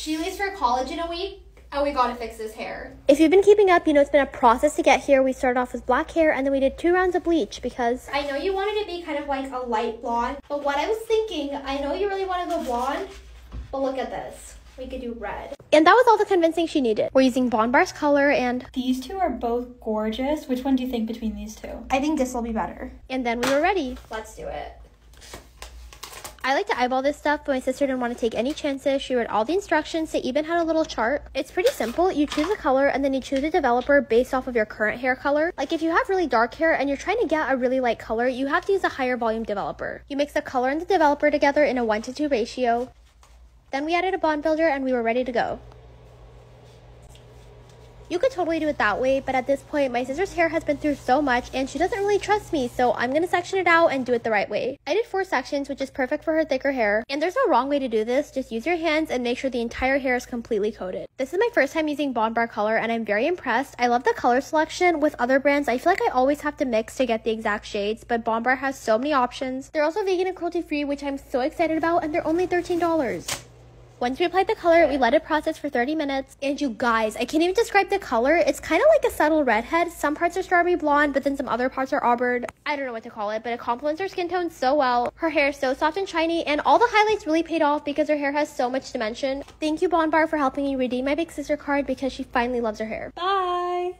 She leaves for college in a week, and we gotta fix this hair. If you've been keeping up, you know it's been a process to get here. We started off with black hair, and then we did 2 rounds of bleach because I know you wanted to be kind of like a light blonde, but what I was thinking, I know you really want to go blonde, but look at this. We could do red. And that was all the convincing she needed. We're using Bondbar's color, and these two are both gorgeous. Which one do you think between these two? I think this will be better. And then we were ready. Let's do it. I like to eyeball this stuff, but my sister didn't want to take any chances. She read all the instructions. They even had a little chart. It's pretty simple. You choose a color, and then you choose a developer based off of your current hair color. Like if you have really dark hair and you're trying to get a really light color, you have to use a higher volume developer. You mix the color and the developer together in a 1:2 ratio. Then we added a bond builder, and we were ready to go. You could totally do it that way, but at this point, my sister's hair has been through so much, and she doesn't really trust me, so I'm gonna section it out and do it the right way. I did 4 sections, which is perfect for her thicker hair, and there's no wrong way to do this. Just use your hands and make sure the entire hair is completely coated. This is my first time using Bondbar color, and I'm very impressed. I love the color selection. With other brands, I feel like I always have to mix to get the exact shades, but Bondbar has so many options. They're also vegan and cruelty-free, which I'm so excited about, and they're only $13. Once we applied the color, we let it process for 30 minutes. And you guys, I can't even describe the color. It's kind of like a subtle redhead. Some parts are strawberry blonde, but then some other parts are auburn. I don't know what to call it, but it complements her skin tone so well. Her hair is so soft and shiny, and all the highlights really paid off because her hair has so much dimension. Thank you, Bondbar, for helping me redeem my big sister card because she finally loves her hair. Bye!